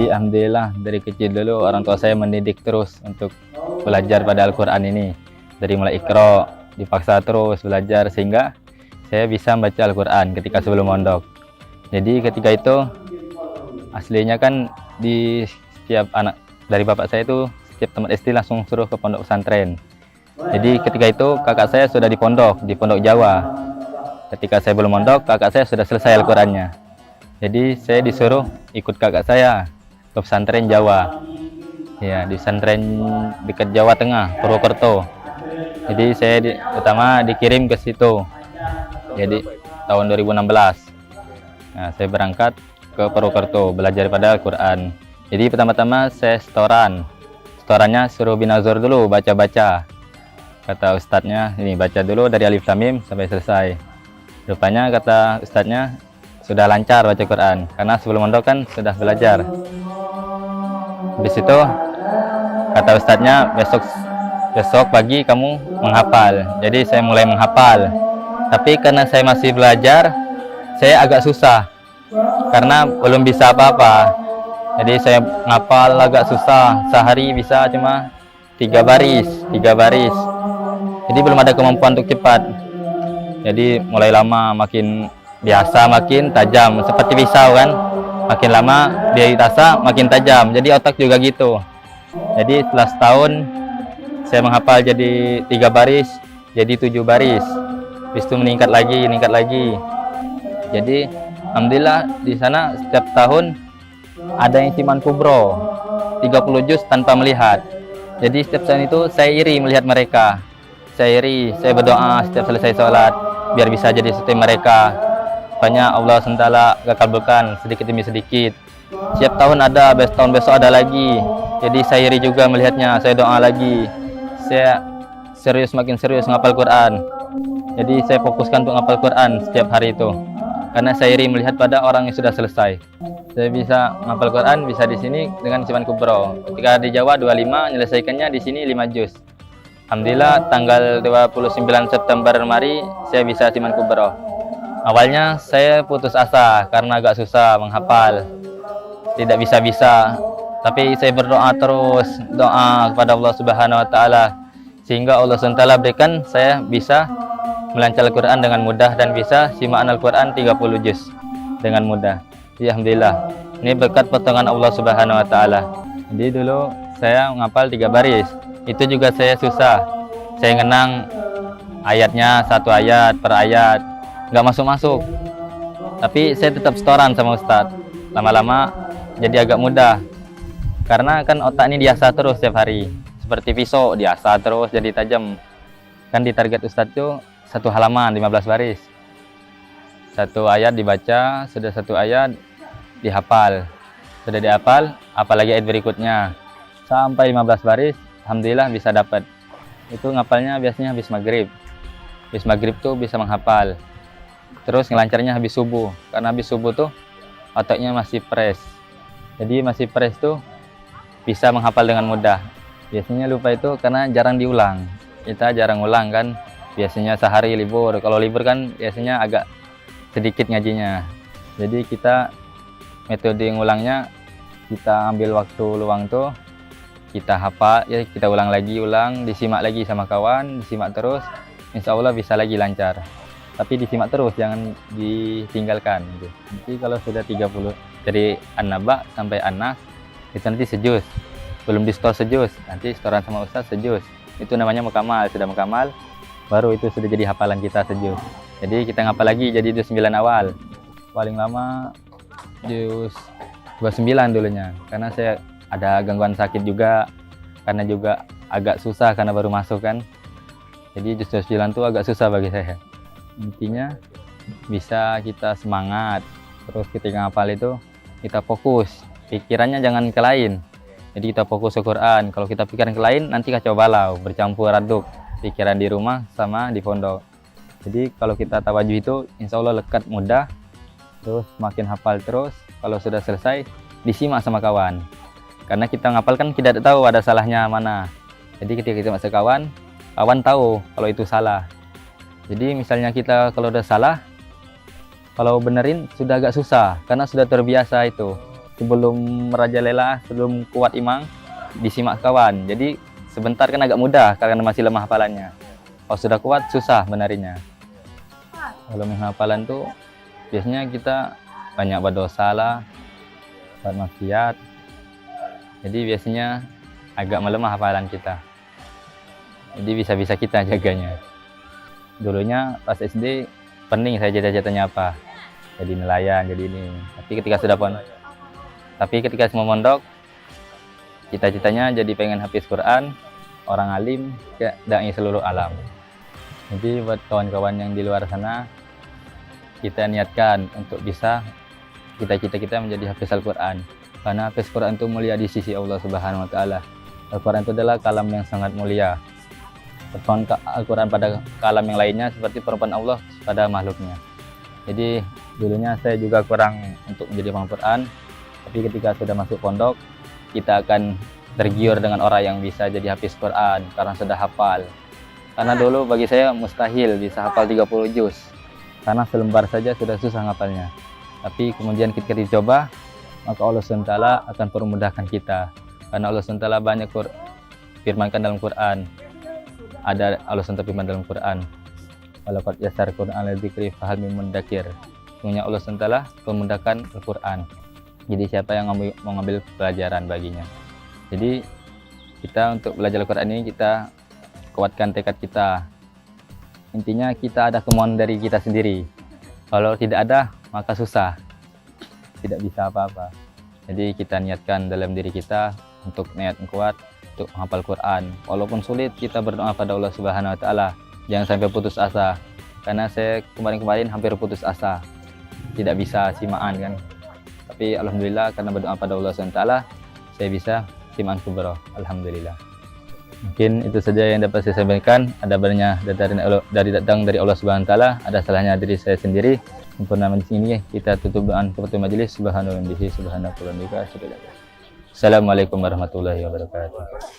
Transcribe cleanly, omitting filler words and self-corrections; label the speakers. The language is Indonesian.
Speaker 1: Jadi alhamdulillah dari kecil dulu orang tua saya mendidik terus untuk belajar pada Al-Quran ini. Dari mulai Iqra, dipaksa terus belajar sehingga saya bisa membaca Al-Quran ketika sebelum mondok. Jadi ketika itu aslinya kan di setiap anak dari bapak saya itu setiap tamat SD langsung suruh ke pondok pesantren. Jadi ketika itu kakak saya sudah di pondok Jawa. Ketika saya belum mondok, kakak saya sudah selesai Al-Qurannya. Jadi saya disuruh ikut kakak saya ke pesantren Jawa. Ya, di pesantren dekat Jawa Tengah, Purwokerto. Jadi saya pertama dikirim ke situ. Jadi tahun 2016. Nah, saya berangkat ke Purwokerto belajar pada Al-Quran. Jadi pertama-tama saya setoran. Setorannya suruh binazor dulu, baca-baca. Kata ustadznya, ini baca dulu dari Alif Lam Mim sampai selesai. Rupanya kata ustadznya sudah lancar baca Quran, karena sebelum mondok kan sudah belajar. Habis itu kata ustadznya besok pagi kamu menghafal. Jadi saya mulai menghafal. Tapi karena saya masih belajar, saya agak susah karena belum bisa apa-apa. Jadi saya menghafal agak susah. Sehari bisa cuma 3 baris. Jadi belum ada kemampuan untuk cepat. Jadi mulai lama makin biasa makin tajam seperti pisau kan. Makin lama dia diasah makin tajam. Jadi otak juga gitu. Jadi setelah setahun saya menghafal jadi 3 baris, jadi 7 baris. Habis itu meningkat lagi. Jadi alhamdulillah di sana setiap tahun ada yang Siman Kubro 30 juz tanpa melihat. Jadi setiap tahun itu saya iri melihat mereka. Saya berdoa setiap selesai sholat biar bisa jadi seperti mereka. Banyak Allah SWT gak kabulkan sedikit demi sedikit. Setiap tahun ada, tahun besok ada lagi. Jadi saya iri juga melihatnya, saya doa lagi. Saya makin serius ngapal Quran. Jadi saya fokuskan untuk ngapal Quran setiap hari itu. Karena saya iri melihat pada orang yang sudah selesai. Saya bisa ngapal Quran bisa di sini dengan Siman Kubro. Ketika di Jawa 25, menyelesaikannya di sini 5 juz. Alhamdulillah tanggal 29 September kemarin saya bisa Siman Kubro. Awalnya saya putus asa karena agak susah menghafal. Tidak bisa-bisa. Tapi saya berdoa terus, doa kepada Allah Subhanahu wa taala sehingga Allah SWT berikan saya bisa melancar Al-Quran dengan mudah dan bisa simaan Al-Quran 30 juz dengan mudah. Ya, alhamdulillah. Ini berkat pertolongan Allah Subhanahu wa taala. Jadi dulu saya menghafal 3 baris. Itu juga saya susah. Saya ngenang ayatnya 1 ayat per ayat. Nggak masuk-masuk. Tapi saya tetap setoran sama Ustadz. Lama-lama jadi agak mudah. Karena kan otak ini diasah terus setiap hari. Seperti pisau diasah terus jadi tajam. Kan di target Ustadz itu 1 halaman 15 baris. 1 ayat dibaca, sudah 1 ayat dihafal. Sudah dihafal, apalagi ayat berikutnya. Sampai 15 baris, alhamdulillah bisa dapat. Itu ngapalnya biasanya habis maghrib. Habis maghrib tuh bisa menghafal. Terus ngelancarnya habis subuh. Karena habis subuh tuh otaknya masih fresh. Jadi masih fresh tuh bisa menghafal dengan mudah. Biasanya lupa itu karena jarang diulang. Kita jarang ulang kan. Biasanya sehari libur. Kalau libur kan biasanya agak sedikit ngajinya. Jadi kita metode ngulangnya kita ambil waktu luang tuh kita hafal ya, kita ulang, disimak lagi sama kawan, disimak terus, insya Allah bisa lagi lancar. Tapi disimak terus, jangan ditinggalkan gitu. Nanti kalau sudah 30 dari An-Naba sampai An-Nas itu nanti sejuz, belum di store sejuz, nanti setoran sama Ustadz sejuz. Itu namanya mukamal. Sudah mukamal baru itu sudah jadi hafalan kita sejuz. Jadi kita ngapal lagi jadi juz 9 awal. Paling lama juz 29 dulunya, karena saya ada gangguan sakit juga, karena juga agak susah karena baru masuk kan. Jadi juz 29 itu agak susah bagi saya. Intinya bisa kita semangat, terus ketika ngapal itu kita fokus, pikirannya jangan ke lain. Jadi kita fokus ke Quran. Kalau kita pikiran ke lain nanti kacau balau, bercampur aduk pikiran di rumah sama di pondok. Jadi kalau kita tawajuh itu insya Allah lekat mudah, terus makin hafal terus. Kalau sudah selesai disimak sama kawan, karena kita ngapal kan kita tidak tahu ada salahnya mana. Jadi ketika kita masuk kawan tahu kalau itu salah. Jadi misalnya kita kalau udah salah, kalau benerin sudah agak susah karena sudah terbiasa itu. sebelum merajalela, sebelum kuat imang, disimak kawan. Jadi sebentar kan agak mudah karena masih lemah hafalannya. Kalau sudah kuat susah benarinya. Kalau hafalan tuh biasanya kita banyak berdosa lah, buat maksiat. Jadi biasanya agak melemah hafalan kita. Jadi bisa-bisa kita jaganya. Dulunya pas SD pening saya cita-citanya apa? Jadi nelayan, jadi ini. Tapi ketika semua mondok, cita-citanya jadi pengen hafiz Quran, orang alim, kayak dai seluruh alam. Jadi buat kawan-kawan yang di luar sana, kita niatkan untuk bisa cita-cita kita menjadi hafiz Al-Quran. Karena hafiz Quran itu mulia di sisi Allah Subhanahu wa Ta'ala. Al-Quran itu adalah kalam yang sangat mulia. Perempuan Al-Quran pada kalam yang lainnya seperti perempuan Allah pada makhluknya. Jadi dulunya saya juga kurang untuk menjadi paham Quran. Tapi ketika sudah masuk pondok, kita akan tergiur dengan orang yang bisa jadi hafiz Quran karena sudah hafal. Karena dulu bagi saya mustahil bisa hafal 30 juz. Karena selembar saja sudah susah ngapalnya. Tapi kemudian ketika dicoba, maka Allah SWT akan permudahkan kita. Karena Allah SWT banyak firmankan dalam Quran. Ada Allah SWT firman dalam Quran. Walaqad yassarnal Qur'ana lidzikri fahal mim muddakir. Sesungguhnya Allah SWT memudahkan Al-Quran. Jadi siapa yang mau ngambil pelajaran baginya. Jadi kita untuk belajar Al-Quran ini kita kuatkan tekad kita. Intinya kita ada kemauan dari kita sendiri. Kalau tidak ada maka susah. Tidak bisa apa-apa. Jadi kita niatkan dalam diri kita untuk niat yang kuat untuk menghafal Quran. Walaupun sulit kita berdoa pada Allah Subhanahu wa Ta'ala. Jangan sampai putus asa. Karena saya kemarin-kemarin hampir putus asa. Tidak bisa simaan kan. Tapi alhamdulillah karena berdoa pada Allah SWT, saya bisa simaan kubro. Alhamdulillah. Mungkin itu saja yang dapat saya sampaikan. Ada banyak datang dari Allah SWT, ada salahnya dari saya sendiri. Sempurna majlis ini kita tutup dengan keputusan majelis. Subhanallah bihi subhanallahi wa bihamdihi. Assalamualaikum warahmatullahi wabarakatuh.